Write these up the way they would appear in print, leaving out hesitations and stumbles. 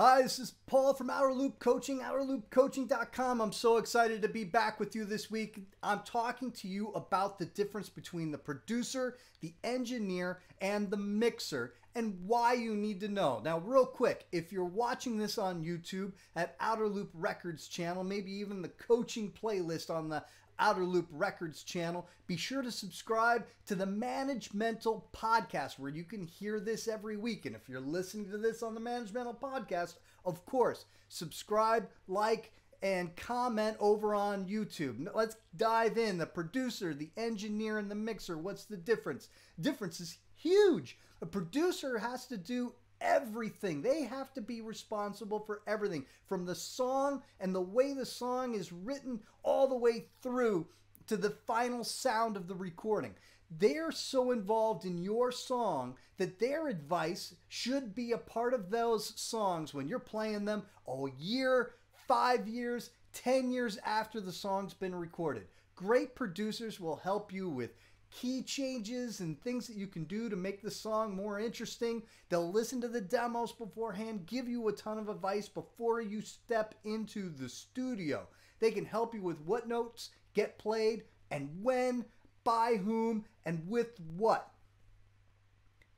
Hi, this is Paul from Outerloop Coaching, outerloopcoaching.com. I'm so excited to be back with you this week. I'm talking to you about the difference between the producer, the engineer, and the mixer, and why you need to know. Now, real quick, if you're watching this on YouTube at Outerloop Records channel, maybe even the coaching playlist on the Outerloop Records channel, be sure to subscribe to the Managemental Podcast where you can hear this every week. And if you're listening to this on the Managemental Podcast, of course, subscribe, like, and comment over on YouTube. Let's dive in. The producer, the engineer, and the mixer. What's the difference? Difference is huge. A producer has to do everything. They have to be responsible for everything, from the song and the way the song is written all the way through to the final sound of the recording. They're so involved in your song that their advice should be a part of those songs when you're playing them a year, 5 years, 10 years after the song's been recorded. Great producers will help you with key changes and things that you can do to make the song more interesting. They'll listen to the demos beforehand, give you a ton of advice before you step into the studio. They can help you with what notes get played and when, by whom, and with what.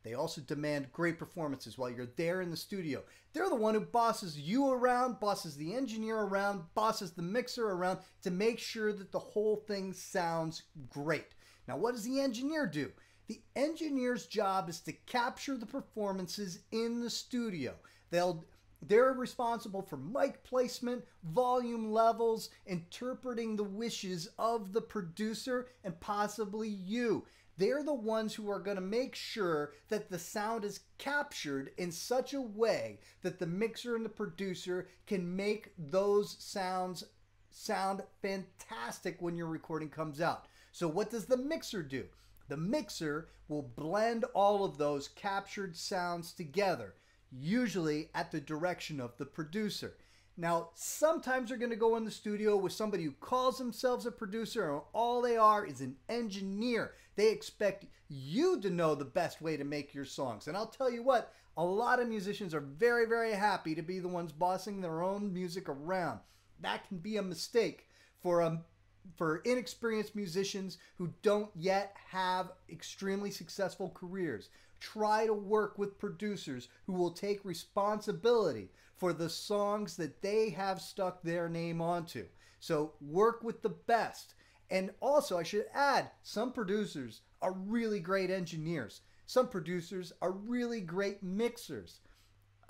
They also demand great performances while you're there in the studio. They're the one who bosses you around, bosses the engineer around, bosses the mixer around to make sure that the whole thing sounds great. Now, what does the engineer do? The engineer's job is to capture the performances in the studio. They're responsible for mic placement, volume levels, interpreting the wishes of the producer and possibly you. They're the ones who are going to make sure that the sound is captured in such a way that the mixer and the producer can make those sounds sound fantastic when your recording comes out. So what does the mixer do? The mixer will blend all of those captured sounds together, usually at the direction of the producer. Now, sometimes they're going to go in the studio with somebody who calls themselves a producer and all they are is an engineer. They expect you to know the best way to make your songs. And I'll tell you what, a lot of musicians are very, very happy to be the ones bossing their own music around. That can be a mistake for inexperienced musicians who don't yet have extremely successful careers. Try to work with producers who will take responsibility for the songs that they have stuck their name onto. So work with the best. And also, I should add, some producers are really great engineers. Some producers are really great mixers.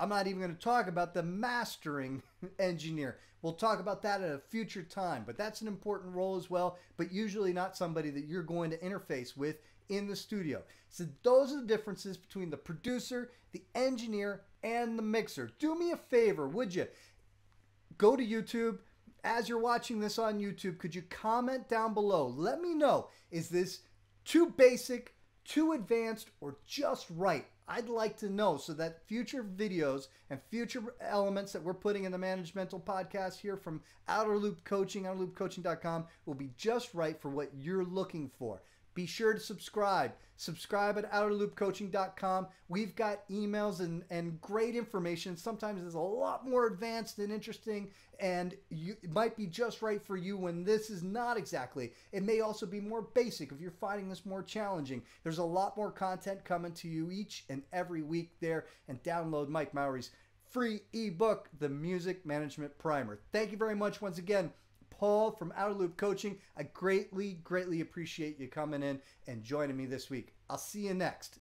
I'm not even going to talk about the mastering engineer. We'll talk about that at a future time, but that's an important role as well, but usually not somebody that you're going to interface with in the studio. So those are the differences between the producer, the engineer, and the mixer. Do me a favor, would you? Go to YouTube. As you're watching this on YouTube, could you comment down below? Let me know, is this too basic, too advanced, or just right? I'd like to know so that future videos and future elements that we're putting in the Managemental Podcast here from Outerloop Coaching, outerloopcoaching.com, will be just right for what you're looking for. Be sure to subscribe. Subscribe at outerloopcoaching.com. We've got emails and great information. Sometimes it's a lot more advanced and interesting, and it might be just right for you when this is not exactly. It may also be more basic if you're finding this more challenging. There's a lot more content coming to you each and every week there. And download Mike Mowry's free ebook, The Music Management Primer. Thank you very much once again. Paul from Outerloop Coaching. I greatly, greatly appreciate you coming in and joining me this week. I'll see you next.